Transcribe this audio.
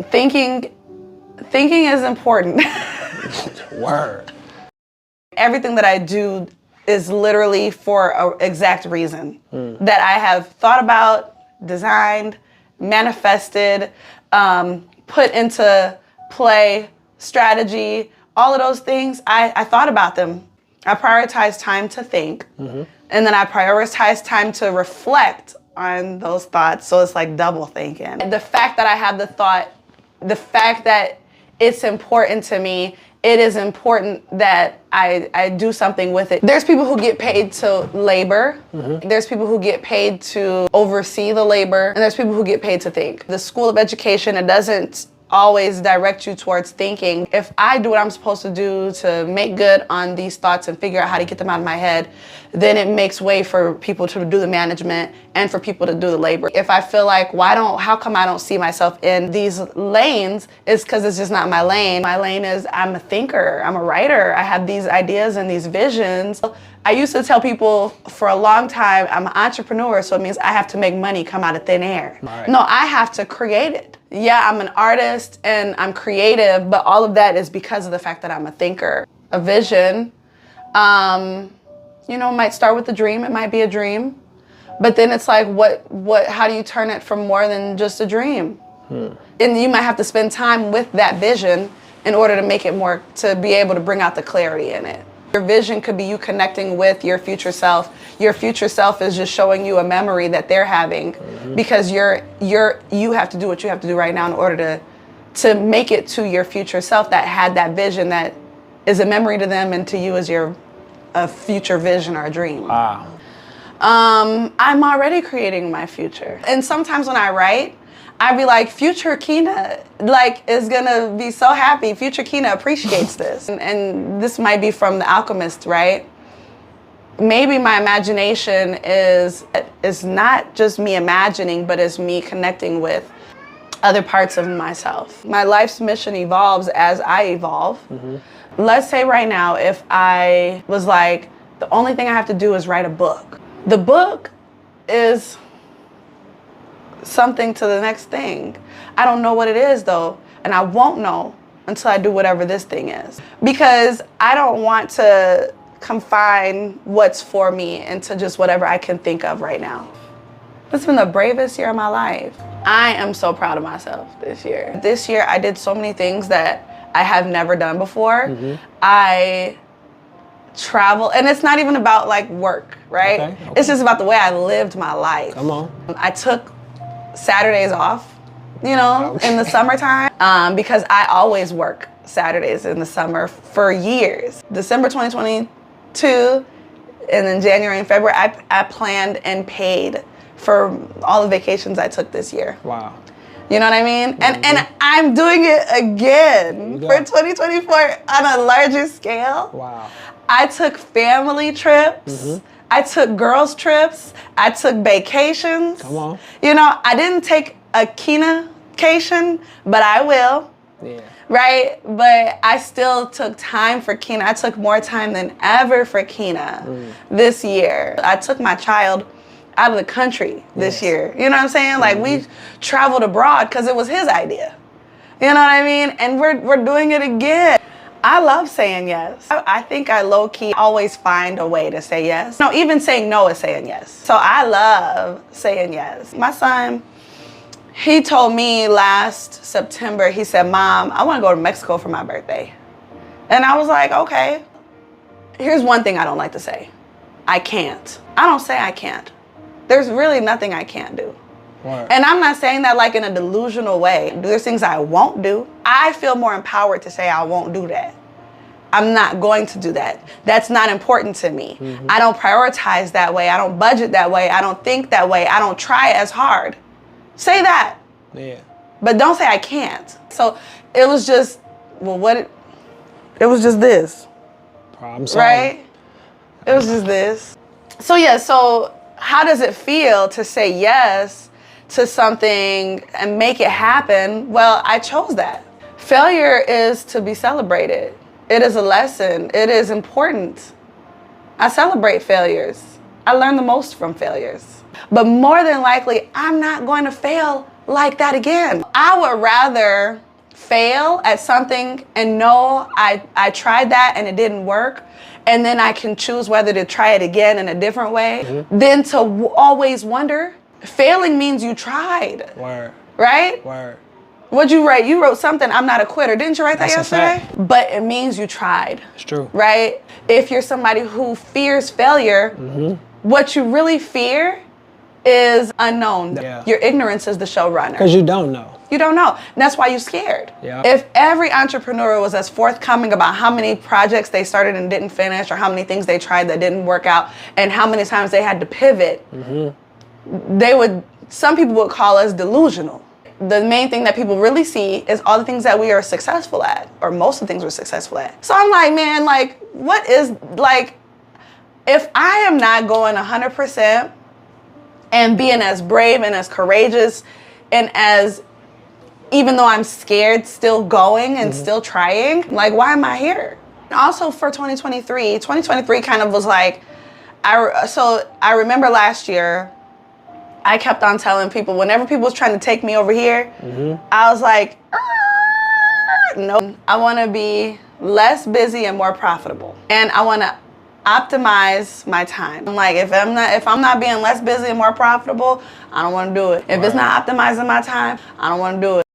Thinking is important. Word. Everything that I do is literally for an exact reason that I have thought about, designed, manifested, put into play, strategy, all of those things. I thought about them. I prioritize time to think, and then I prioritize time to reflect on those thoughts. So it's like double thinking. The fact that I have the thought, the fact that it's important to me, it is important that I do something with it. There's people who get paid to labor. There's people who get paid to oversee the labor. And there's people who get paid to think. The school of education, it doesn't always direct you towards thinking. If I do what I'm supposed to do to make good on these thoughts and figure out how to get them out of my head, then it makes way for people to do the management and for people to do the labor. If I feel like, how come I don't see myself in these lanes, it's because it's just not my lane. My lane is I'm a thinker, I'm a writer, I have these ideas and these visions. I used to tell people for a long time, I'm an entrepreneur, so it means I have to make money come out of thin air. Right. No, I have to create it. Yeah, I'm an artist and I'm creative, but all of that is because of the fact that I'm a thinker. A vision, might start with a dream, it might be a dream, but then it's like, how do you turn it from more than just a dream? And you might have to spend time with that vision in order to make it more, to be able to bring out the clarity in it. Your vision could be you connecting with your future self. Your future self is just showing you a memory that they're having because you have to do what you have to do right now in order to make it to your future self that had that vision that is a memory to them and to you as a future vision or a dream. Wow. I'm already creating my future. And sometimes when I write, I'd be like, future Keena, is gonna be so happy. Future Keena appreciates this. And this might be from The Alchemist, right? Maybe my imagination is not just me imagining, but it's me connecting with other parts of myself. My life's mission evolves as I evolve. Let's say right now, if I was like, the only thing I have to do is write a book. The book is something to the next thing. I don't know what it is though, and I won't know until I do whatever this thing is. Because I don't want to confine what's for me into just whatever I can think of right now. It's been the bravest year of my life. I am so proud of myself this year. This year I did so many things that I have never done before. I travel, and it's not even about like work, right? Okay. It's just about the way I lived my life. Come on. I took Saturdays off, in the summertime, because I always work Saturdays in the summer for years. December 2022, and then January and February, I planned and paid for all the vacations I took this year. Wow. You know what I mean? And I'm doing it again for 2024 on a larger scale. Wow. I took family trips. I took girls trips. I took vacations. Come on. I didn't take a Keena-cation, but I will. Yeah. Right? But I still took time for Keena. I took more time than ever for Keena this year. I took my child out of the country this year. You know what I'm saying? Like we traveled abroad because it was his idea. You know what I mean? And we're doing it again. I love saying yes. I think I low-key always find a way to say yes. No, even saying no is saying yes. So I love saying yes. My son, he told me last September, he said, Mom, I want to go to Mexico for my birthday. And I was like, okay. Here's one thing I don't like to say. I can't. I don't say I can't. There's really nothing I can't do. Right. And I'm not saying that like in a delusional way. There's things I won't do. I feel more empowered to say I won't do that. I'm not going to do that. That's not important to me. I don't prioritize that way. I don't budget that way. I don't think that way. I don't try as hard. Say that. Yeah. But don't say I can't. So it was just, it was just this. Problem solved. Right? It was just this. So yeah, so how does it feel to say yes to something and make it happen? Well, I chose that. Failure is to be celebrated. It is a lesson. It is important. I celebrate failures. I learn the most from failures. But more than likely, I'm not going to fail like that again. I would rather fail at something and know I tried that and it didn't work, and then I can choose whether to try it again in a different way, than to always wonder. Failing means you tried. Word. Right? Word. What'd you write? You wrote something, I'm not a quitter. Didn't you write that That's a yesterday? fact. But it means you tried. It's true. Right? If you're somebody who fears failure, what you really fear is unknown. Yeah. Your ignorance is the showrunner. Because you don't know. You don't know. And that's why you're scared. Yeah. If every entrepreneur was as forthcoming about how many projects they started and didn't finish, or how many things they tried that didn't work out, and how many times they had to pivot, some people would call us delusional. The main thing that people really see is all the things that we are successful at, or most of the things we're successful at. So I'm like, man, like, what is, like, if I am not going 100% and being as brave and as courageous and as, even though I'm scared, still going and still trying, like, why am I here? Also for 2023 kind of was like, I remember last year, I kept on telling people, whenever people was trying to take me over here, I was like, no, I want to be less busy and more profitable. And I want to optimize my time. I'm like, if I'm not being less busy and more profitable, I don't want to do it. If it's not optimizing my time, I don't want to do it.